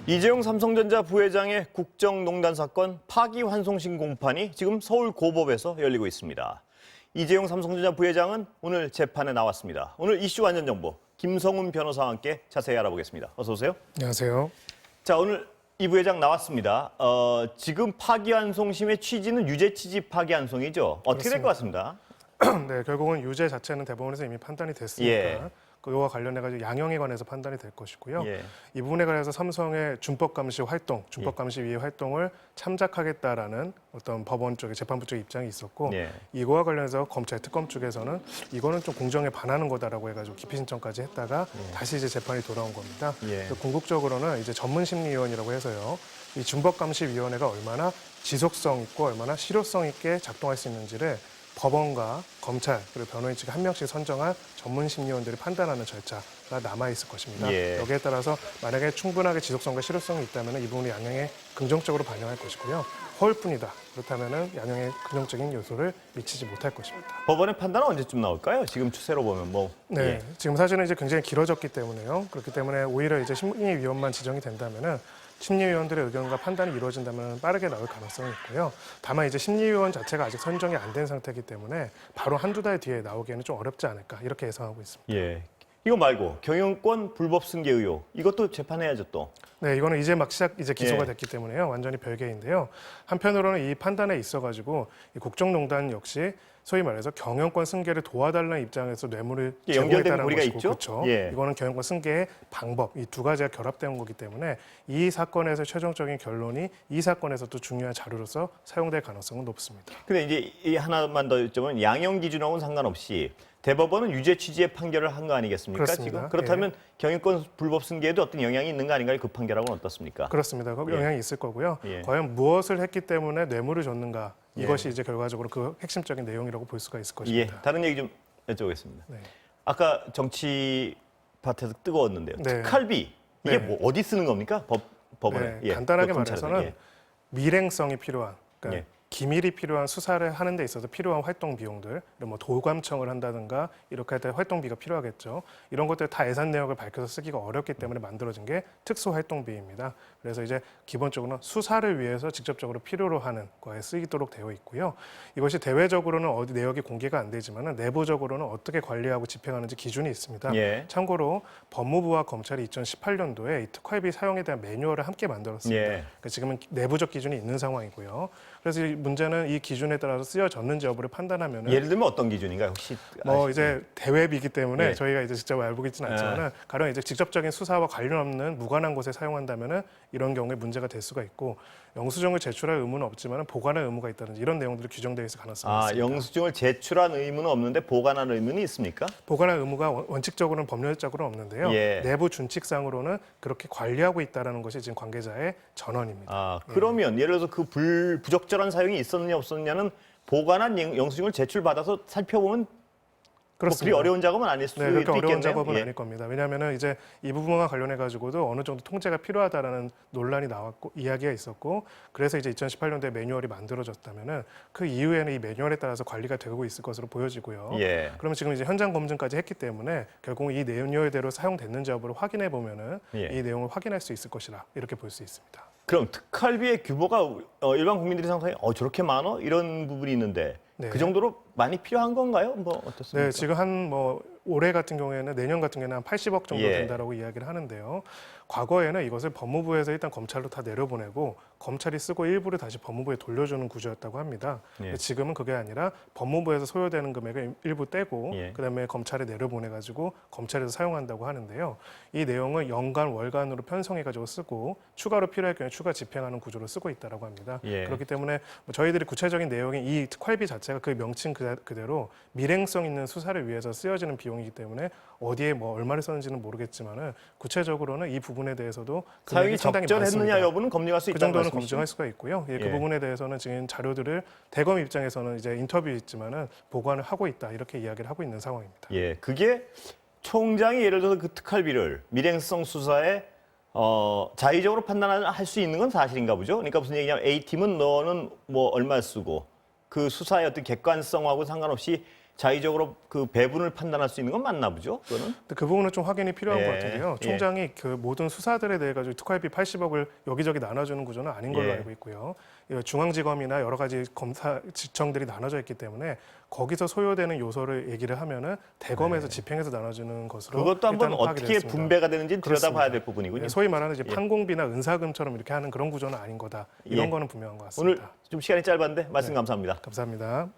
이재용 삼성전자 부회장의 국정농단 사건 파기환송심 공판이 지금 서울 고법에서 열리고 있습니다. 이재용 삼성전자 부회장은 오늘 재판에 나왔습니다. 오늘 이슈 완전 정보 김성훈 변호사와 함께 자세히 알아보겠습니다. 어서 오세요. 안녕하세요. 자, 오늘 이 부회장 나왔습니다. 지금 파기환송심의 취지는 유죄 취지 파기환송이죠. 어떻게 될 것 같습니다. 네, 결국은 유죄 자체는 대법원에서 이미 판단이 됐으니까 예. 그와 관련해가지고 양형에 관해서 판단이 될 것이고요. 예. 이 부분에 관해서 삼성의 준법감시 활동, 준법감시위의 활동을 참작하겠다라는 어떤 법원 쪽의 재판부 쪽의 입장이 있었고 예. 이거와 관련해서 검찰 특검 쪽에서는 이거는 좀 공정에 반하는 거다라고 해가지고 기피 신청까지 했다가 다시 이제 재판이 돌아온 겁니다. 예. 그래서 궁극적으로는 이제 전문심리위원이라고 해서요. 이 준법감시위원회가 얼마나 지속성 있고 얼마나 실효성 있게 작동할 수 있는지를 법원과 검찰 그리고 변호인 측 한 명씩 선정한 전문 심리원들이 판단하는 절차가 남아 있을 것입니다. 예. 여기에 따라서 만약에 충분하게 지속성과 실효성이 있다면 이 부분이 양형에 긍정적으로 반영할 것이고요. 허울뿐이다. 그렇다면 양형에 긍정적인 요소를 미치지 못할 것입니다. 법원의 판단은 언제쯤 나올까요? 지금 추세로 보면 뭐. 네, 예. 지금 사실은 이제 굉장히 길어졌기 때문에요. 그렇기 때문에 오히려 이제 심리위원만 지정이 된다면은 심리위원들의 의견과 판단이 이루어진다면 빠르게 나올 가능성이 있고요. 다만 이제 심리위원 자체가 아직 선정이 안 된 상태이기 때문에 바로 한두 달 뒤에 나오기에는 좀 어렵지 않을까 이렇게 예상하고 있습니다. 예. 이거 말고 경영권 불법 승계 의혹 이것도 재판해야죠 또. 네, 이거는 이제 막 이제 기소가 예. 됐기 때문에요. 완전히 별개인데요. 한편으로는 이 판단에 있어가지고 이 국정농단 역시 소위 말해서 경영권 승계를 도와달라는 입장에서 뇌물을 예, 연결된 제공했다는 고리가 것이고, 있죠? 그렇죠. 예. 이거는 경영권 승계의 방법, 이 두 가지가 결합된 거기 때문에 이 사건에서 최종적인 결론이 이 사건에서 또 중요한 자료로서 사용될 가능성은 높습니다. 근데 이제 이 하나만 더 여쭤보면 양형 기준하고는 상관없이 대법원은 유죄 취지의 판결을 한 거 아니겠습니까? 그렇습니다. 지금 그렇다면 경영권 불법 승계에도 어떤 영향이 있는 거 아닌가요? 그 판결하고는 어떻습니까? 그렇습니다. 그 예. 영향이 있을 거고요. 예. 과연 무엇을 했기 때문에 뇌물을 줬는가 예. 이것이 이제 결과적으로 그 핵심적인 내용이라고 볼 수가 있을 예, 것입니다. 다른 얘기 좀 여쭤보겠습니다. 네. 아까 정치 밭에서 뜨거웠는데요. 네. 특활비 이게 네. 뭐 어디 쓰는 겁니까? 법원에. 네, 간단하게 검찰에는. 말해서는 밀행성이 필요한, 그러니까 예. 기밀이 필요한 수사를 하는 데 있어서 필요한 활동 비용들, 뭐 도감청을 한다든가 이렇게 할 때 활동비가 필요하겠죠. 이런 것들 다 예산 내역을 밝혀서 쓰기가 어렵기 때문에 만들어진 게 특수활동비입니다. 그래서 이제 기본적으로는 수사를 위해서 직접적으로 필요로 하는 거에 쓰이도록 되어 있고요. 이것이 대외적으로는 어디 내역이 공개가 안 되지만 내부적으로는 어떻게 관리하고 집행하는지 기준이 있습니다. 예. 참고로 법무부와 검찰이 2018년도에 이 특활비 사용에 대한 매뉴얼을 함께 만들었습니다. 예. 그러니까 지금은 내부적 기준이 있는 상황이고요. 그래서 이 문제는 이 기준에 따라서 쓰여졌는지 여부를 판단하면은 예를 들면 어떤 기준인가요? 혹시 뭐 아시죠? 이제 대외비기 때문에 예. 저희가 이제 직접 알고 있지는 않지만은 가령 이제 직접적인 수사와 관련 없는 무관한 곳에 사용한다면은 이런 경우에 문제가 될 수가 있고 영수증을 제출할 의무는 없지만은 보관할 의무가 있다든지 이런 내용들이 규정되어 있을 가능성이 있습니다. 영수증을 제출한 의무는 없는데 보관할 의무는 있습니까? 보관할 의무가 원칙적으로는 법률적으로는 없는데요. 예. 내부 준칙상으로는 그렇게 관리하고 있다라는 것이 지금 관계자의 전언입니다. 그러면 예를 들어서 그 부적절한 사용이 있었느냐 없었느냐는 보관한 영수증을 제출받아서 살펴보면 뭐 그리 어려운 작업은 아닐 수도 네, 그렇게 있겠네요. 어려운 작업은 예. 아닐 겁니다. 왜냐하면 이제 이 부분과 관련해 가지고도 어느 정도 통제가 필요하다라는 논란이 나왔고 이야기가 있었고 그래서 이제 2018년도에 매뉴얼이 만들어졌다면은 그 이후에는 이 매뉴얼에 따라서 관리가 되고 있을 것으로 보여지고요. 예. 그러면 지금 이제 현장 검증까지 했기 때문에 결국 이 매뉴얼대로 사용됐는지 여부를 확인해 보면은 예. 이 내용을 확인할 수 있을 것이라 이렇게 볼 수 있습니다. 그럼 특활비의 규모가 일반 국민들이 상상해 저렇게 많어? 이런 부분이 있는데 네. 그 정도로 많이 필요한 건가요? 뭐 어떻습니까? 네, 지금 한 뭐 올해 같은 경우에는 내년 같은 경우에는 한 80억 정도 예. 된다라고 이야기를 하는데요. 과거에는 이것을 법무부에서 일단 검찰로 다 내려보내고 검찰이 쓰고 일부를 다시 법무부에 돌려주는 구조였다고 합니다. 예. 지금은 그게 아니라 법무부에서 소요되는 금액을 일부 떼고 예. 그다음에 검찰에 내려보내가지고 검찰에서 사용한다고 하는데요. 이 내용을 연간 월간으로 편성해가지고 쓰고 추가로 필요할 경우에 추가 집행하는 구조로 쓰고 있다라고 합니다. 예. 그렇기 때문에 뭐 저희들이 구체적인 내용이 이 특활비 자체가 그 명칭 그대로 밀행성 있는 수사를 위해서 쓰여지는 비용이기 때문에 어디에 뭐 얼마를 썼는지는 모르겠지만은 구체적으로는 이 부분에 대해서도 사용이 금액이 상당히 적절했느냐 많습니다. 여부는 검증할 수 그 있다는 정도는 말씀이시죠? 검증할 수가 있고요. 예, 예. 그 부분에 대해서는 지금 자료들을 대검 입장에서는 이제 인터뷰 있지만은 보관을 하고 있다 이렇게 이야기를 하고 있는 상황입니다. 예, 그게 총장이 예를 들어서 그 특활비를 밀행성 수사에 자의적으로 판단할 수 있는 건 사실인가 보죠. 그러니까 무슨 얘기냐면 A팀은 너는 뭐 얼마 쓰고 그 수사의 어떤 객관성하고 상관없이 자의적으로 그 배분을 판단할 수 있는 건 맞나 보죠? 그거는? 근데 그 부분은 좀 확인이 필요한 예, 것 같은데요. 예. 총장이 그 모든 수사들에 대해 가지고 특활비 80억을 여기저기 나눠주는 구조는 아닌 걸로 예. 알고 있고요. 중앙지검이나 여러 가지 검사 지청들이 나눠져 있기 때문에 거기서 소요되는 요소를 얘기를 하면은 대검에서 집행해서 나눠주는 것으로 그것도 한번 일단은 파악이 어떻게 됐습니다. 분배가 되는지 들여다봐야 그렇습니다. 될 부분이군요. 예, 소위 말하는 이제 판공비나 은사금처럼 이렇게 하는 그런 구조는 아닌 거다. 이런 예. 거는 분명한 것 오늘 같습니다. 좀 시간이 짧았는데 말씀 네. 감사합니다. 감사합니다.